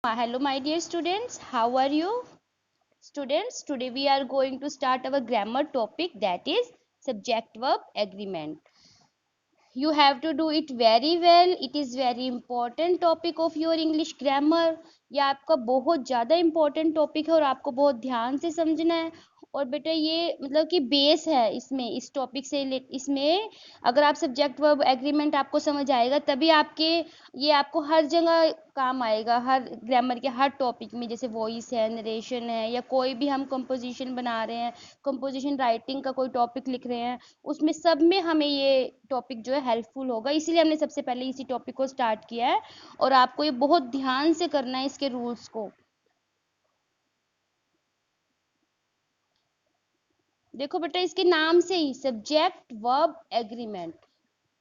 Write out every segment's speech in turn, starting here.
Hello, my dear students. How are you? Students, today we are going to start our grammar topic, that is subject verb agreement. You have to do it very well. It is very important topic of your English grammar. ये आपका बहुत ज़्यादा important topic है और आपको बहुत ध्यान से समझना है। और बेटा ये मतलब कि बेस है इसमें, इस टॉपिक से इसमें अगर आप सब्जेक्ट वर्ब एग्रीमेंट आपको समझ आएगा तभी आपके ये आपको हर जगह काम आएगा, हर ग्रामर के हर टॉपिक में, जैसे वॉइस है, नरेशन है, या कोई भी हम कंपोजिशन बना रहे हैं, कंपोजिशन राइटिंग का कोई टॉपिक लिख रहे हैं, उसमें सब में हमें ये टॉपिक जो है हेल्पफुल होगा। इसीलिए हमने सबसे पहले इसी टॉपिक को स्टार्ट किया है और आपको ये बहुत ध्यान से करना है इसके रूल्स को। देखो बेटा, इसके नाम से ही सब्जेक्ट वर्ब एग्रीमेंट,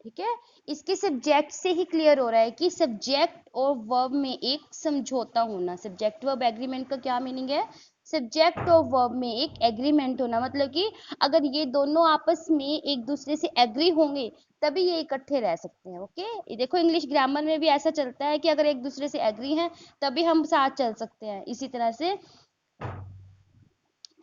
ठीक है, इसके सब्जेक्ट से ही क्लियर हो रहा है कि सब्जेक्ट और वर्ब में एक समझौता होना। सब्जेक्ट वर्ब एग्रीमेंट का क्या मीनिंग है? सब्जेक्ट और वर्ब में एक एग्रीमेंट होना, मतलब कि अगर ये दोनों आपस में एक दूसरे से एग्री होंगे तभी ये इकट्ठे रह सकते हैं। ओके, ये देखो इंग्लिश ग्रामर में भी ऐसा चलता है कि अगर एक दूसरे से एग्री हैं तभी हम साथ चल सकते हैं। इसी तरह से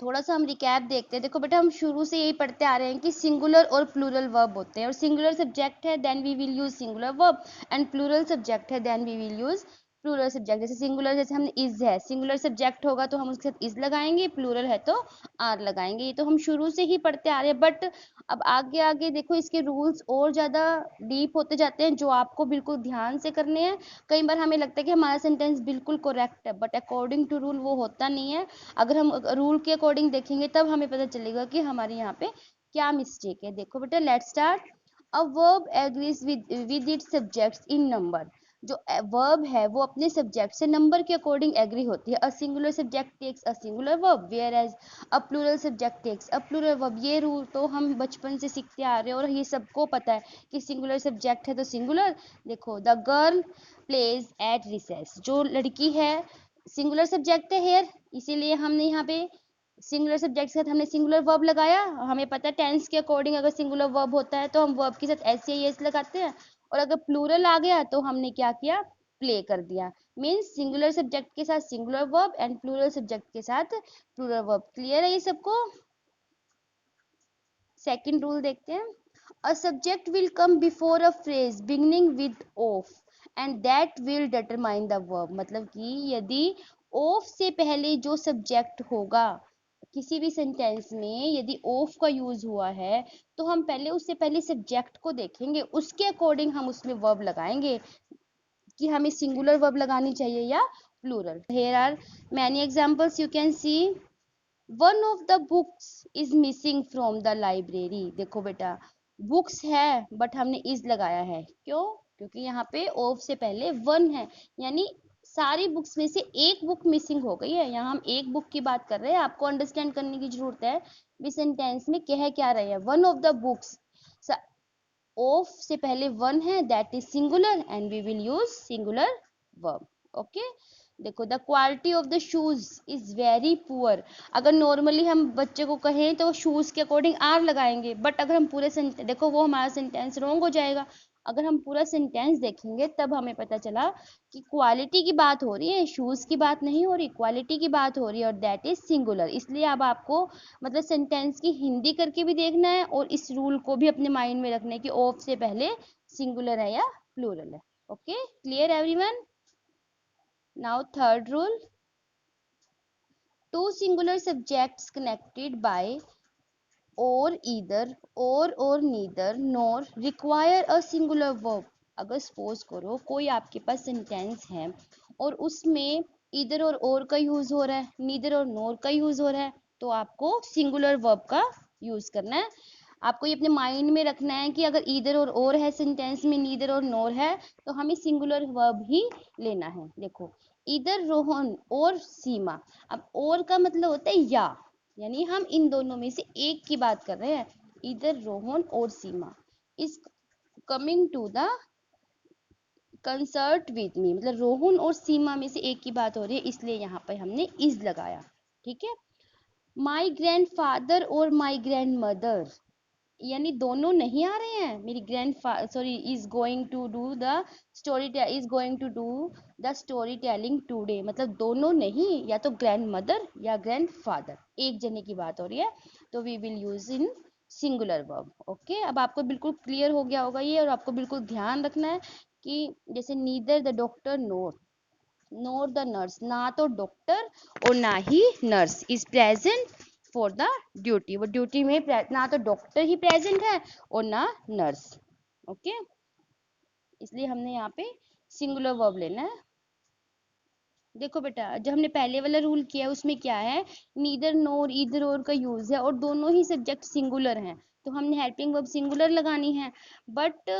थोड़ा सा हम रिकैप देखते हैं। देखो बेटा, हम शुरू से यही पढ़ते आ रहे हैं कि सिंगुलर और प्लूरल वर्ब होते हैं, और सिंगुलर सब्जेक्ट है then we will use singular verb, and plural subject है then we will use plural subject. जैसे सिंगुलर, जैसे हमने इज है, सिंगुलर सब्जेक्ट होगा तो हम उसके साथ इज लगाएंगे, प्लूरल है तो आर लगाएंगे। ये तो हम शुरू से ही पढ़ते आ रहे हैं, बट अब आगे आगे देखो इसके रूल्स और ज़्यादा डीप होते जाते हैं जो आपको बिल्कुल ध्यान से करने हैं। कई बार हमें लगता है कि हमारा सेंटेंस बिल्कुल करेक्ट है, बट अकॉर्डिंग टू रूल वो होता नहीं है। अगर हम रूल के अकॉर्डिंग देखेंगे तब हमें पता चलेगा कि हमारे यहाँ पे क्या मिस्टेक है। देखो बेटा, let's start. A verb agrees with its subjects in number. जो वर्ब है वो अपने सब्जेक्ट से नंबर के अकॉर्डिंग एग्री होती है। A singular subject takes a singular verb whereas a plural subject takes a plural verb. ये rule तो हम बचपन से सीखते आ रहे हैं और ये सबको पता है कि सिंगुलर सब्जेक्ट है तो सिंगुलर। देखो, the girl pledge eight recess, जो लड़की है सिंगुलर सब्जेक्ट है हेयर, इसीलिए हमने यहाँ पे सिंगुलर सब्जेक्ट के साथ हमने सिंगुलर वर्ब लगाया। हमें पता है टेंस के अकॉर्डिंग अगर सिंगुलर वर्ब होता है तो हम वर्ब के साथ एस या एस लगाते हैं, और अगर प्लूरल आ गया तो हमने क्या किया, प्ले कर दिया। मीन्स सिंगुलर सब्जेक्ट के साथ singular verb and plural subject के साथ प्लूरल वर्ब। क्लियर है ये सबको? सेकंड रूल देखते हैं। A subject will come before a phrase beginning with of and that will determine the verb. मतलब कि यदि ऑफ से पहले जो सब्जेक्ट होगा किसी भी सेंटेंस में, यदि ऑफ का यूज हुआ है तो हम पहले उससे पहले सब्जेक्ट को देखेंगे, उसके अकॉर्डिंग हम उसमें वर्ब लगाएंगे कि हमें सिंगुलर वर्ब लगानी चाहिए या plural. Here are many examples you can see. One of the books is missing from the library. देखो बेटा, बुक्स है बट हमने इज लगाया है, क्यों? क्योंकि यहाँ पे ऑफ से पहले वन है, यानी सारी बुक्स में से एक बुक मिसिंग हो गई है। यहाँ हम एक बुक की बात कर रहे हैं, आपको अंडरस्टैंड करने की जरूरत है भी सेंटेंस में कह क्या रहे हैं। One of the books, of से पहले वन है, that is singular and we will use singular verb. Okay, देखो, the quality of the shoes is very poor. अगर नॉर्मली हम बच्चे को कहें तो शूज के अकॉर्डिंग आर लगाएंगे, बट अगर हम पूरे सेंटेंस देखो वो हमारा सेंटेंस रॉन्ग हो जाएगा। अगर हम पूरा सेंटेंस देखेंगे तब हमें पता चला कि क्वालिटी की बात हो रही है, शूज की बात नहीं हो रही, क्वालिटी की बात हो रही है, और दैट इज सिंगुलर। इसलिए अब आपको मतलब सेंटेंस की हिंदी करके भी देखना है और इस रूल को भी अपने माइंड में रखना है कि ऑफ से पहले सिंगुलर है या प्लूरल है। Okay, clear everyone? Now third rule. Two singular subjects connected by or either or neither nor require a singular verb। अगर सपोज करो कोई आपके पास सेंटेंस है और उसमें इधर और का यूज हो रहा है, नीदर और नोर का यूज हो रहा है, तो आपको सिंगुलर वर्ब का यूज करना है। आपको ये अपने माइंड में रखना है कि अगर इधर और है सेंटेंस में, नीदर और नोर है, तो हमें सिंगुलर वर्ब ही लेना है। देखो, इधर रोहन और सीमा। अब और का मतलब होता है या, यानी हम इन दोनों में से एक की बात कर रहे हैं। इधर रोहन और Seema is coming to the concert with me, मतलब रोहन और सीमा में से एक की बात हो रही है, इसलिए यहाँ पर हमने इज लगाया। ठीक है। माई ग्रैंड फादर और माई ग्रैंड मदर, यानी दोनों नहीं आ रहे हैं। Mary is going to do the is going to do the story telling today, मतलब दोनों नहीं, या तो ग्रैंड मदर या ग्रैंड फादर, एक जने की बात हो रही है, तो we will use in singular verb. Okay, अब आपको बिल्कुल क्लियर हो गया होगा ये, और आपको बिल्कुल ध्यान रखना है कि जैसे neither the doctor nor the nurse, ना तो डॉक्टर और ना ही nurse is present for the duty, वो ड्यूटी में ना तो डॉक्टर ही प्रेजेंट है और ना नर्स। ओके, इसलिए हमने यहाँ पे सिंगुलर वर्ब लेना है। देखो बेटा, जो हमने पहले वाला रूल किया है उसमें क्या है, नीदर नोर ईदर और का यूज है और दोनों ही सब्जेक्ट सिंगुलर हैं, तो हमने हेल्पिंग वर्ब सिंगुलर लगानी है। बट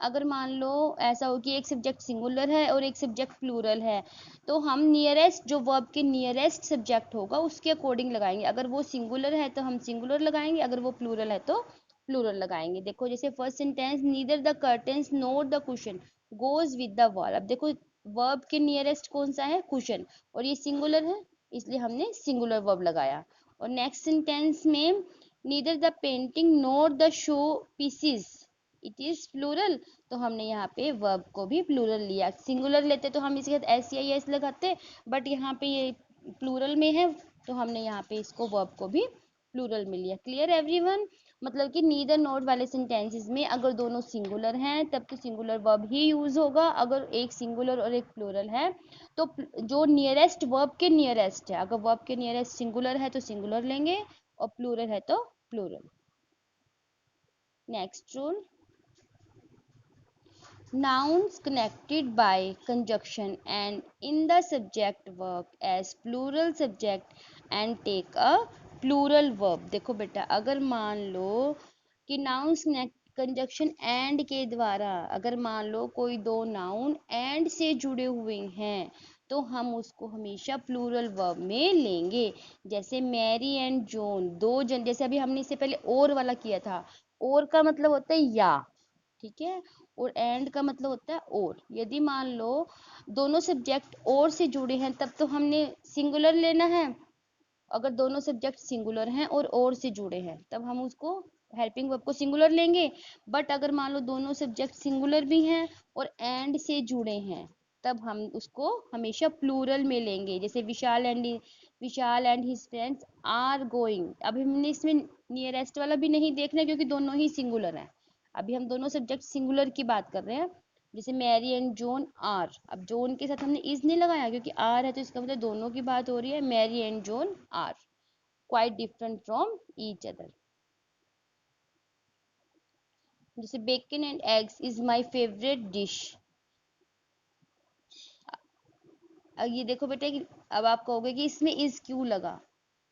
अगर मान लो ऐसा हो कि एक सब्जेक्ट सिंगुलर है और एक सब्जेक्ट प्लूरल है, तो हम नियरेस्ट जो वर्ब के नियरेस्ट सब्जेक्ट होगा उसके अकॉर्डिंग लगाएंगे। अगर वो सिंगुलर है तो हम सिंगुलर लगाएंगे, अगर वो प्लूरल है तो प्लूरल लगाएंगे। देखो जैसे first sentence, neither the curtains NOR the cushion goes with the wall. अब देखो वर्ब के नियरेस्ट कौन सा है, कुशन, और ये सिंगुलर है, इसलिए हमने सिंगुलर वर्ब लगाया। और नेक्स्ट सेंटेंस में, neither the painting nor the showpieces it is plural, तो हमने यहाँ पे वर्ब को भी प्लूरल लिया। सिंगुलर लेते तो हम इसके साथ एस या एस लगाते, बट यहाँ पे ये प्लूरल में है, तो हमने यहाँ पे इसको वर्ब को भी प्लूरल में लिया। Clear everyone? मतलब कि नीदर नोट वाले सेंटेंसेस में अगर दोनों सिंगुलर हैं तब तो सिंगुलर वर्ब ही यूज होगा, अगर एक सिंगुलर और एक प्लूरल है तो जो नियरेस्ट वर्ब के नियरेस्ट है, अगर वर्ब के नियरेस्ट सिंगुलर है तो सिंगुलर लेंगे और प्लूरल है तो plural. Next rule, nouns connected by conjunction and in the subject work as plural subject and take a plural verb। देखो बेटा, अगर मान लो कि nouns कंजक्शन एंड के द्वारा, अगर मान लो कोई दो नाउन एंड से जुड़े हुए हैं तो हम उसको हमेशा प्लूरल वर्ब में लेंगे। जैसे मैरी एंड जॉन, दो जन, जैसे अभी हमने इससे पहले और वाला किया था, और का मतलब होता है या, ठीक है, और एंड का मतलब होता है और। यदि मान लो दोनों सब्जेक्ट और से जुड़े हैं तब तो हमने सिंगुलर लेना है, अगर दोनों सब्जेक्ट सिंगुलर हैं और से जुड़े हैं तब हम उसको हेल्पिंग वर्ब को सिंगुलर लेंगे। बट अगर मान लो दोनों सब्जेक्ट सिंगुलर भी हैं और एंड से जुड़े हैं तब हम उसको हमेशा प्लूरल में लेंगे। जैसे Vishal and his friends are going, अभी हमने इसमें नियरेस्ट वाला भी नहीं देखना क्योंकि दोनों ही सिंगुलर हैं, अभी हम दोनों सब्जेक्ट सिंगुलर की बात कर रहे हैं। जैसे मैरी एंड जॉन आर, अब जॉन के साथ हमने इज नहीं लगाया क्योंकि आर है तो इसका मतलब दोनों की बात हो रही है। Mary and John are quite different from each other. जैसे bacon and eggs is my favourite dish. अब ये देखो बेटा कि अब आप कहोगे कि इसमें इज क्यों लगा,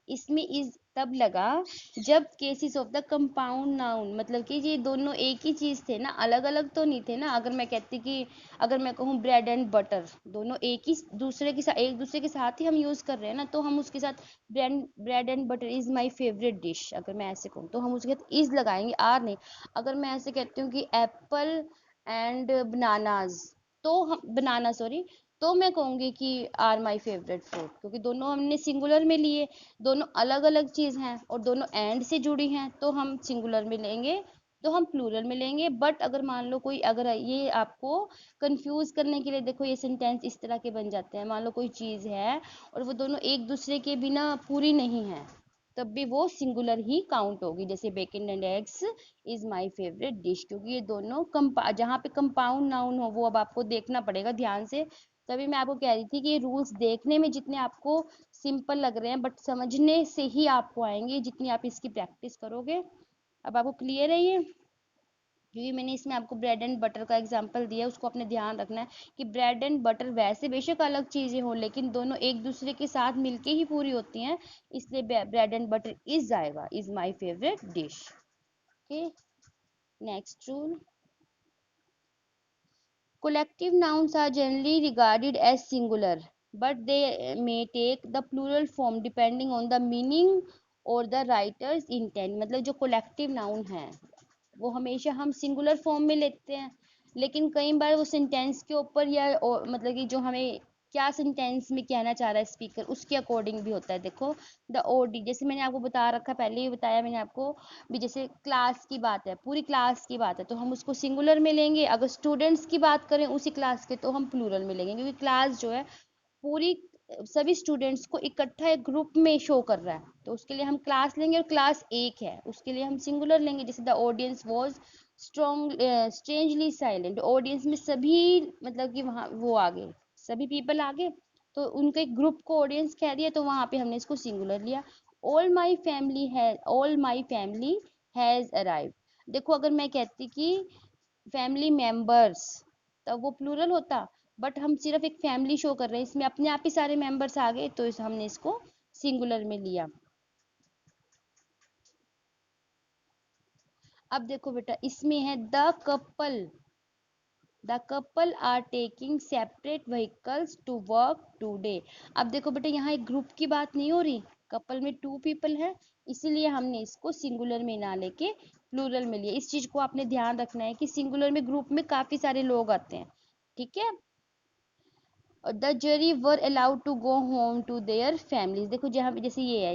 इसमें इज तब लगा जब cases of the compound noun, मतलब कि ये दोनों एक ही चीज थे ना, अलग अलग तो नहीं थे ना। अगर मैं कहती कि अगर मैं कहूँ ब्रेड एंड बटर, दोनों एक ही दूसरे के साथ, एक दूसरे के साथ ही हम यूज कर रहे हैं ना, तो हम उसके साथ bread and butter is my favourite dish, अगर मैं ऐसे कहूँ तो हम उसके साथ इज लगाएंगे, आर नहीं। अगर मैं ऐसे कहती हूँ कि एप्पल एंड बनानाज, तो हम बनाना सॉरी, तो मैं कहूँगी कि आर माई फेवरेट फ्रूट, क्योंकि दोनों हमने सिंगुलर में लिए, दोनों अलग अलग चीज हैं और दोनों एंड से जुड़ी हैं, तो हम सिंगुलर में लेंगे, तो हम प्लूरल में लेंगे। बट अगर मान लो कोई, अगर ये आपको कंफ्यूज करने के लिए, देखो ये सेंटेंस इस तरह के बन जाते हैं, मान लो कोई चीज है और वो दोनों एक दूसरे के बिना पूरी नहीं है, तब भी वो सिंगुलर ही काउंट होगी। जैसे bacon and eggs is my favourite dish, क्योंकि ये दोनों जहाँ पे कंपाउंड नाउन हो वो अब आपको देखना पड़ेगा ध्यान से। तभी मैं आपको कह रही थी कि ये रूल्स देखने में जितने आपको सिंपल लग रहे हैं बट समझने से ही आपको आएंगे जितनी आप इसकी प्रैक्टिस करोगे। अब आपको क्लियर है ये? क्योंकि मैंने इसमें आपको ब्रेड एंड बटर का एग्जांपल दिया है, उसको अपने ध्यान रखना है कि ब्रेड एंड बटर वैसे बेशक अलग चीजें हों लेकिन दोनों एक दूसरे के साथ मिलके ही पूरी होती हैं, इसलिए ब्रेड एंड बटर इज आएगा, is my favourite dish. Okay, next rule, collective nouns are generally regarded as singular, but they may take the plural form depending on the meaning or the writer's intent। मतलब जो collective noun है वो हमेशा हम singular form में लेते हैं, लेकिन कई बार वो सेंटेंस के ऊपर या मतलब कि जो हमें क्या सेंटेंस में कहना चाह रहा है स्पीकर, उसके अकॉर्डिंग भी होता है। देखो द ओडी, जैसे मैंने आपको बता रखा, पहले ही बताया मैंने आपको भी, जैसे क्लास की बात है, पूरी क्लास की बात है तो हम उसको सिंगुलर में लेंगे। अगर स्टूडेंट्स की बात करें उसी क्लास के तो हम प्लूरल में लेंगे, क्योंकि क्लास जो है पूरी सभी स्टूडेंट्स को इकट्ठा एक ग्रुप में शो कर रहा है, तो उसके लिए हम क्लास लेंगे। और क्लास एक है उसके लिए हम सिंगुलर लेंगे। जैसे the audience was strong strangely silent, audience में सभी मतलब कि वहाँ वो आ गए, सभी पीपल आ गए, तो उनके एक ग्रुप को ऑडियंस कह दिया, तो वहाँ पे हमने इसको सिंगुलर लिया। All my family has arrived. देखो अगर मैं कहती कि फैमिली मेंबर्स, तब वो प्लूरल होता, बट हम सिर्फ एक फैमिली शो कर रहे हैं, इसमें अपने आप ही सारे मेंबर्स आ गए, तो हमने इसको सिंगुलर में लिया। अब देखो बेटा इसमें है the couple are taking separate vehicles to work today. अब देखो बेटा यहाँ एक ग्रुप की बात नहीं हो रही, कपल में 2 पीपल है, इसीलिए हमने इसको सिंगुलर में ना लेके प्लूरल में लिया। इस चीज को आपने ध्यान रखना है कि सिंगुलर में ग्रुप में काफी सारे लोग आते हैं, ठीक है। The jury were allowed to go home to their families. देखो जहाँ जैसे ये है,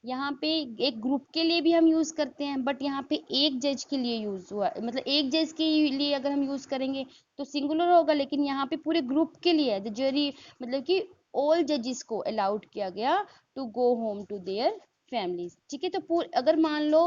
यहाँ पे एक ग्रुप के लिए भी हम यूज करते हैं, बट यहाँ पे एक जज के लिए यूज हुआ, मतलब एक जज के लिए अगर हम यूज करेंगे तो सिंगुलर होगा, लेकिन यहाँ पे पूरे ग्रुप के लिए है। द jury मतलब कि ऑल जजेस को अलाउड किया गया to go home to their families, ठीक है। तो पूरे अगर मान लो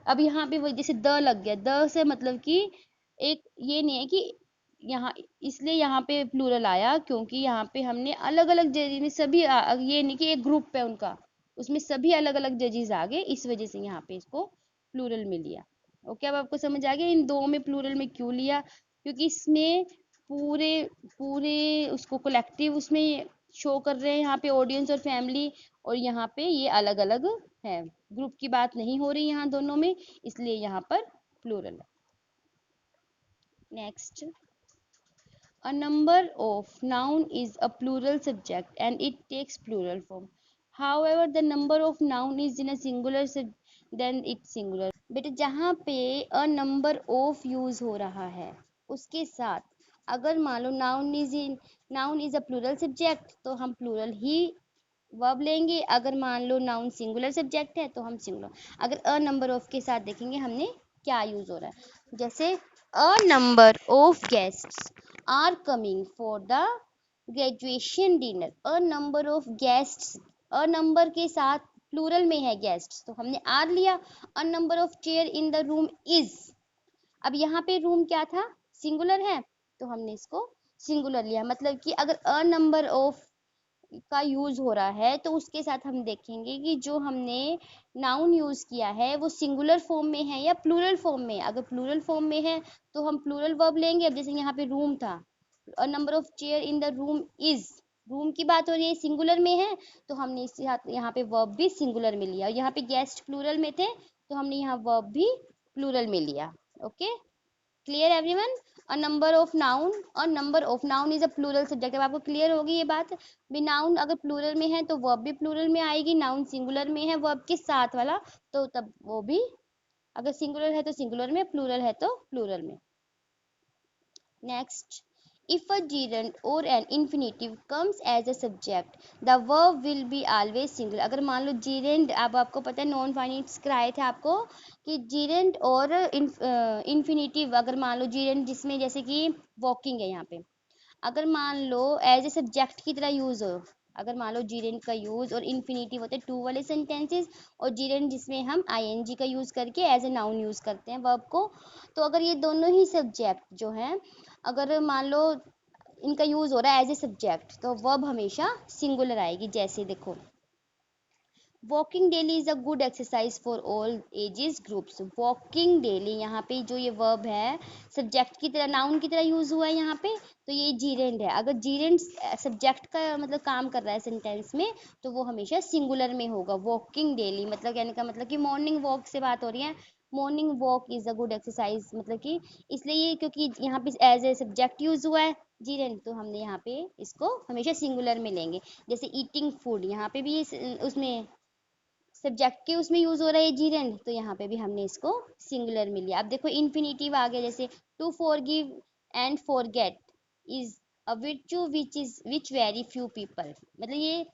अब यहाँ पे जैसे द लग गया, द से मतलब कि एक ये नहीं है कि यहाँ, इसलिए यहाँ पे प्लूरल आया क्योंकि यहाँ पे हमने अलग अलग जजेस में सभी ये नहीं कि एक ग्रुप है उनका, उसमें सभी अलग अलग जजेस आ गए, इस वजह से यहाँ पे इसको प्लूरल में लिया। ओके, अब आपको समझ आ गया इन दो में प्लूरल में क्यों लिया, क्योंकि इसमें पूरे पूरे उसको कलेक्टिव उसमें शो कर रहे हैं, यहाँ पे ऑडियंस और फैमिली, और यहाँ पे ये अलग अलग है, ग्रुप की बात नहीं हो रही यहाँ दोनों में, इसलिए यहाँ पर प्लूरल है। Next, a number of noun is a plural subject and it takes plural form. However, the number of noun is in a singular then it's singular. बेटे जहाँ पे a number of यूज हो रहा है उसके साथ अगर मान लो noun is a plural subject तो हम प्लूरल ही वर्ब लेंगे। अगर मान लो नाउन सिंगुलर सब्जेक्ट है तो हम सिंगुलर। अगर अ नंबर ऑफ के साथ देखेंगे हमने क्या यूज हो रहा है, जैसे a number of guests are coming for the graduation dinner. A number of guests, a number के साथ प्लूरल में है गेस्ट्स तो हमने आर लिया। अ number of chair in the room is, अब यहाँ पे रूम क्या था, सिंगुलर है, तो हमने इसको सिंगुलर लिया। मतलब कि अगर अ नंबर ऑफ का यूज हो रहा है तो उसके साथ हम देखेंगे कि जो हमने नाउन यूज किया है वो सिंगुलर फॉर्म में है या प्लूरल फॉर्म में। अगर प्लूरल फॉर्म में है तो हम प्लूरल वर्ब लेंगे। अब जैसे यहाँ पे रूम था, अ number of chair in the room is, room की बात हो रही है, सिंगुलर में है, तो हमने इसके साथ यहाँ पे वर्ब भी सिंगुलर में लिया। और यहाँ पे गेस्ट प्लूरल में थे तो हमने यहाँ वर्ब भी प्लूरल में लिया। Okay, clear everyone. A number of noun is a plural subject. अब आपको क्लियर होगी ये बात भी, नाउन अगर प्लूरल में है तो वर्ब भी प्लूरल में आएगी, नाउन सिंगुलर में है वर्ब के साथ वाला तो तब वो भी, अगर सिंगुलर है तो सिंगुलर में, प्लूरल है तो प्लूरल में। Next, if a gerund or an infinitive comes as a subject, the verb will be always singular. अगर मान लो gerund, अब आपको पता है नॉन फाइनिट्स कराए थे आपको कि gerund और infinitive, अगर मान लो gerund जिसमें जैसे कि walking है, यहाँ पे अगर मान लो एज ए सब्जेक्ट की तरह यूज हो, अगर मान लो जीरेंड का यूज और इन्फिनिटिव होते हैं टू वाले सेंटेंसेस, और जीरेंड जिसमें हम आईएनजी का यूज करके एज ए नाउन यूज करते हैं वर्ब को, तो अगर ये दोनों ही सब्जेक्ट जो हैं अगर मान लो इनका यूज हो रहा है एज ए सब्जेक्ट तो वर्ब हमेशा सिंगुलर आएगी। जैसे देखो, walking daily is a good exercise for all ages groups. Walking daily, यहाँ पे जो ये वर्ब है सब्जेक्ट की तरह, नाउन की तरह यूज हुआ है यहाँ पे, तो ये जीरेंड है। अगर जीरेंड सब्जेक्ट का मतलब काम कर रहा है सेंटेंस में तो वो हमेशा सिंगुलर में होगा। वॉकिंग डेली मतलब कहने का मतलब कि मॉर्निंग वॉक से बात हो रही है, morning walk is a good exercise, मतलब कि इसलिए ये क्योंकि यहाँ पे एज ए सब्जेक्ट यूज हुआ है जीरेंड, तो हमने यहाँ पे इसको हमेशा सिंगुलर में लेंगे। जैसे ईटिंग फूड, यहाँ पे भी उसमें सब्जेक्ट के उसमें यूज हो रहा है जीरेंड, तो यहाँ पे भी हमने इसको सिंगुलर में लिया। अब देखो इन्फिनिटिव आ गया, जैसे to forgive and forget is a virtue which very few people, मतलब ये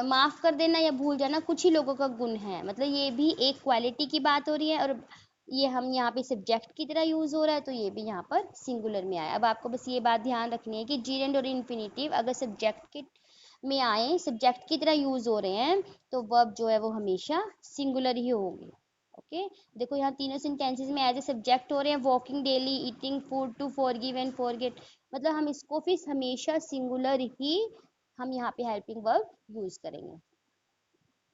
माफ कर देना या भूल जाना कुछ ही लोगों का गुण है, मतलब ये भी एक क्वालिटी की बात हो रही है, और ये हम यहाँ पे सब्जेक्ट की तरह यूज हो रहा है, तो ये भी यहाँ पर सिंगुलर में आया। अब आपको बस ये बात ध्यान रखनी है कि जीरेंड और इन्फिनेटिव अगर सब्जेक्ट के में आए, सब्जेक्ट की तरह यूज हो रहे हैं, तो वर्ब जो है वो हमेशा सिंगुलर ही होगी। ओके, देखो यहाँ तीनों सेंटेंसेस में एज ए सब्जेक्ट हो रहे हैं, walking daily, eating food, to forgive and forget, मतलब हम इसको फिर हमेशा सिंगुलर ही हम यहाँ पे हेल्पिंग वर्ब यूज करेंगे।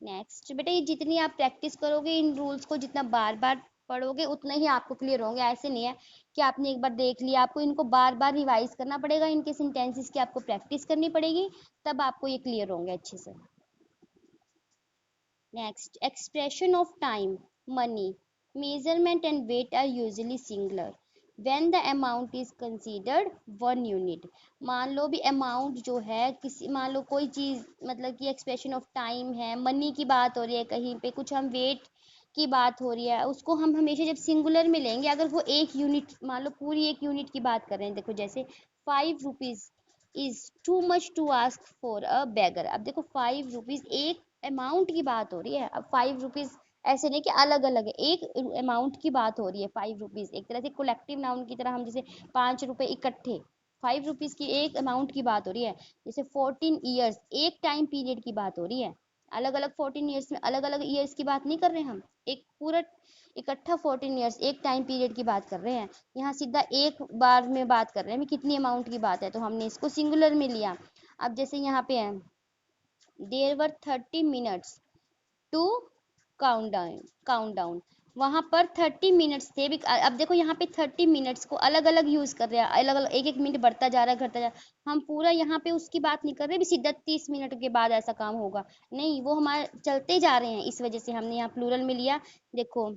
नेक्स्ट बेटा, ये जितनी आप प्रैक्टिस करोगे इन रूल्स को, जितना बार बार पढ़ोगे उतना ही आपको क्लियर होंगे। ऐसे नहीं है कि आपने एक बार देख लिया, आपको इनको बार बार रिवाइज करना पड़ेगा, इनके सेंटेंसेस की आपको प्रैक्टिस करनी पड़ेगी, तब आपको ये क्लियर होंगे अच्छे से। Next, expression of time, money, measurement and weight are usually singular when the amount is considered 1 unit। मान लो भी अमाउंट जो है किसी, मान लो कोई चीज, मतलब कि एक्सप्रेशन ऑफ टाइम है, मनी की बात हो रही है, कहीं पे कुछ हम वेट की बात हो रही है, उसको हम हमेशा जब सिंगुलर में लेंगे, अगर वो एक यूनिट, मान लो पूरी एक यूनिट की बात कर रहे हैं, देखो जैसे 5 rupees is too much to ask for a beggar. अब देखो 5 रुपीज एक अमाउंट की बात हो रही है, अब 5 रुपीज ऐसे नहीं कि अलग अलग है, एक अमाउंट की बात हो रही है। 5 रुपीज एक तरह से कोलेक्टिव नाउन की तरह, हम जैसे 5 रुपए इकट्ठे, 5 रुपीज की एक अमाउंट की बात हो रही है। जैसे 14 ईयर्स एक टाइम पीरियड की बात हो रही है, अलग अलग 14 ईयर्स में अलग अलग ईयर्स की बात नहीं कर रहे हम, एक पूरा इकट्ठा 14 ईयर्स एक टाइम पीरियड की बात कर रहे हैं। यहाँ सीधा एक बार में बात कर रहे हैं कितनी अमाउंट की बात है, तो हमने इसको सिंगुलर में लिया। अब जैसे यहाँ पे है, there were 30 minutes to count down, वहां पर 30 मिनट्स थे भी। अब देखो यहाँ पे 30 मिनट्स को अलग अलग यूज कर रहे हैं, अलग अलग एक एक मिनट बढ़ता जा रहा है, घटता जा रहा है, हम पूरा यहाँ पे उसकी बात नहीं कर रहे भी सीधा 30 मिनट के बाद ऐसा काम होगा, नहीं, वो हमारे चलते जा रहे हैं, इस वजह से हमने यहाँ प्लूरल में लिया। देखो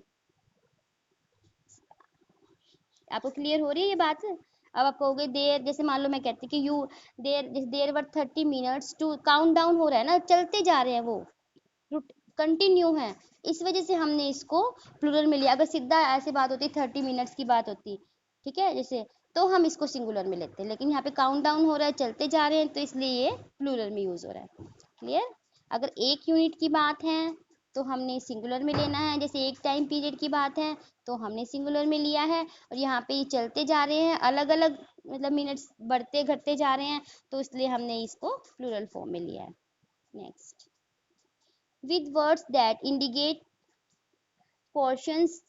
आपको क्लियर हो रही है ये बात। अब आप कहोगे देर, जैसे मान लो मैं कहती कि यू देर, जैसे देर वर 30 मिनट्स टू काउंट डाउन हो रहा है ना, चलते जा रहे हैं वो, कंटिन्यू है, इस वजह से हमने इसको प्लूरल में लिया। अगर सीधा ऐसी बात होती 30 मिनट्स की बात होती, ठीक है, जैसे, तो हम इसको सिंगुलर में लेते हैं, लेकिन यहाँ पे काउंट डाउन हो रहा है, चलते जा रहे हैं, तो इसलिए ये प्लूरल में यूज हो रहा है। क्लियर। अगर एक यूनिट की बात है तो हमने सिंगुलर में लेना है, जैसे एक टाइम पीरियड की बात है तो हमने सिंगुलर में लिया है, और यहाँ पे ये चलते जा रहे हैं, अलग अलग मतलब मिनट्स बढ़ते घटते जा रहे हैं, तो इसलिए हमने इसको प्लूरल फॉर्म में लिया है। Next, with words that indicate portions,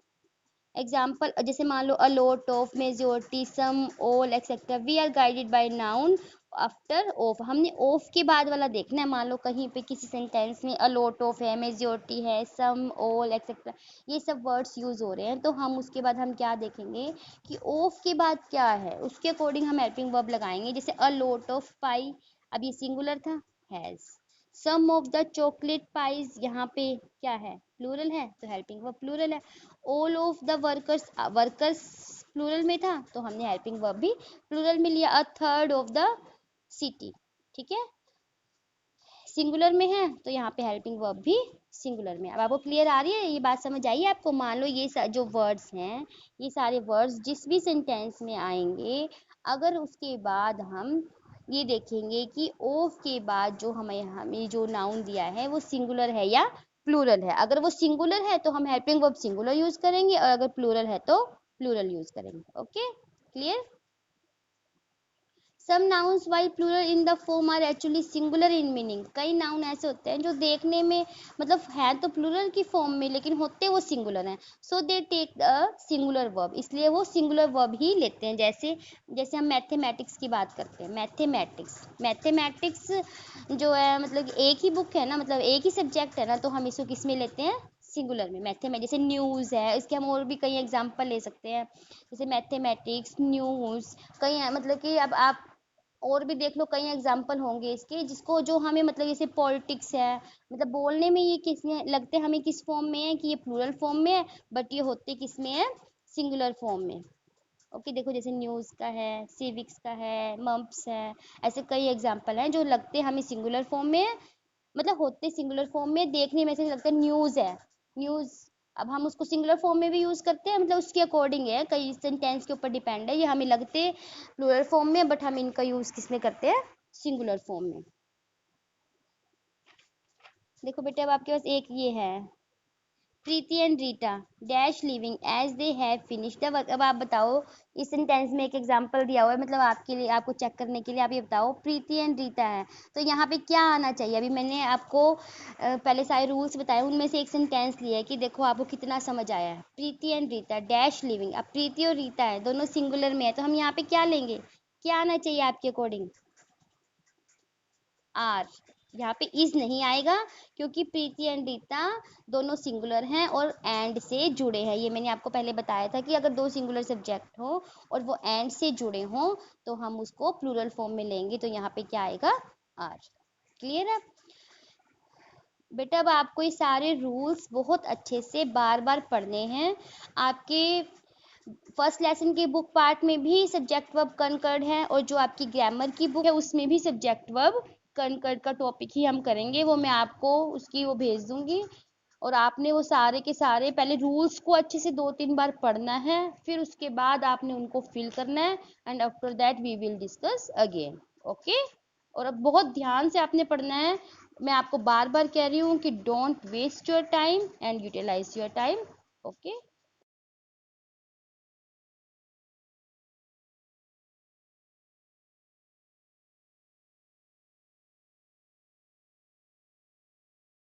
example जैसे मान लो a lot of, majority, some, all, etc, we are guided by noun after of, हमने ऑफ के बाद वाला देखना है। मान लो कहीं पे किसी सेंटेंस में a lot of है, मेजोरिटी है, सम, ऑल, एक्सेट्रा, ये सब वर्ड्स यूज हो रहे हैं, तो हम उसके बाद हम क्या देखेंगे कि ऑफ के बाद क्या है, उसके अकॉर्डिंग हम हेल्पिंग वर्ब लगाएंगे। जैसे a lot of pie, अब ये सिंगुलर था, has. Some of the chocolate pies, यहाँ पे क्या है, प्लूरल है, तो हेल्पिंग वर्ब प्लूरल है। All of the workers, workers plural में था, तो हमने हेल्पिंग वर्ब भी प्लूरल में लिया। A third of the city, ठीक है, सिंगुलर में है, तो यहाँ पे हेल्पिंग वर्ब भी सिंगुलर में। अब आपको क्लियर आ रही है ये बात, समझ आई आपको। मान लो ये जो वर्ड्स हैं, ये सारे वर्ड्स जिस भी सेंटेंस में आएंगे, अगर उसके बाद हम ये देखेंगे कि ऑफ के बाद जो हमें हमें जो नाउन दिया है वो सिंगुलर है या प्लूरल है। अगर वो सिंगुलर है तो हम हेल्पिंग वर्ब सिंगुलर यूज करेंगे, और अगर प्लूरल है तो प्लूरल यूज करेंगे। Okay, clear. Some nouns while plural in the form are actually singular in meaning, कई नाउन ऐसे होते हैं जो देखने में मतलब है तो प्लूरल की फॉर्म में, लेकिन होते वो सिंगुलर हैं, so they take the singular verb, इसलिए वो सिंगुलर वर्ब ही लेते हैं। जैसे जैसे हम मैथमेटिक्स की बात करते हैं, मैथमेटिक्स जो है मतलब एक ही बुक है ना, मतलब एक ही सब्जेक्ट है ना, तो हम इसको किस में लेते हैं, सिंगुलर में, मैथमेटिक्स। जैसे न्यूज़ है, इसके हम और भी कई एग्जाम्पल ले सकते हैं, जैसे मैथमेटिक्स, न्यूज़, कई मतलब कि अब आप और भी देख लो, कई एग्जाम्पल होंगे इसके, जिसको जो हमें मतलब जैसे पॉलिटिक्स है, मतलब बोलने में ये किस में लगते हमें किस फॉर्म में है कि ये प्लूरल फॉर्म में है, बट ये होते किस में है, सिंगुलर फॉर्म में। ओके, देखो जैसे न्यूज़ का है, सिविक्स का है, मम्प्स है, ऐसे कई एग्जाम्पल हैं जो लगते हमें सिंगुलर फॉर्म में है, मतलब होते सिंगुलर फॉर्म में, देखने में से लगता है न्यूज़ है, न्यूज़। अब हम उसको सिंगुलर फॉर्म में भी यूज करते हैं, मतलब उसके अकॉर्डिंग है, कई सेंटेंस के ऊपर डिपेंड है, ये हमें लगते प्लूरल फॉर्म में, बट हम इनका यूज किस में करते हैं, सिंगुलर फॉर्म में। देखो बेटे, अब आपके पास एक ये है, Preeti and Rita dash leaving as they have finished the work. अब आप बताओ, इस सेंटेंस में एक एग्जांपल दिया हुआ है, मतलब आपके लिए, आपको चेक करने के लिए, आप ये बताओ प्रीति एंड रीटा है, तो यहाँ पे क्या आना चाहिए। अभी मैंने आपको पहले सारे रूल्स बताए, उनमें से एक सेंटेंस लिया है कि देखो आपको कितना समझ आया है। Preeti and Rita dash living, अब प्रीति और रीटा है, दोनों सिंगुलर में है, तो हम यहाँ पे क्या लेंगे, क्या आना चाहिए आपके अकॉर्डिंग, आर। यहाँ पे इज नहीं आएगा, क्योंकि प्रीति एंड रीता दोनों सिंगुलर हैं और एंड से जुड़े हैं। ये मैंने आपको पहले बताया था कि अगर दो सिंगुलर सब्जेक्ट हो और वो एंड से जुड़े हों तो हम उसको प्लूरल फॉर्म में लेंगे, तो यहाँ पे क्या आएगा, आर। क्लियर है बेटा। अब आपको ये सारे रूल्स बहुत अच्छे से बार बार पढ़ने हैं। आपके फर्स्ट लेसन के बुक पार्ट में भी सब्जेक्ट वर्ब कनकर्ड है, और जो आपकी ग्रामर की बुक है उसमें भी सब्जेक्ट वर्ब कनकर्ड का टॉपिक ही हम करेंगे। वो मैं आपको उसकी वो भेज दूंगी, और आपने वो सारे के सारे पहले रूल्स को अच्छे से 2-3 बार पढ़ना है, फिर उसके बाद आपने उनको फिल करना है, and after that we will discuss again. Okay, और अब बहुत ध्यान से आपने पढ़ना है। मैं आपको बार बार कह रही हूँ कि don't waste your time and utilise your time. Okay.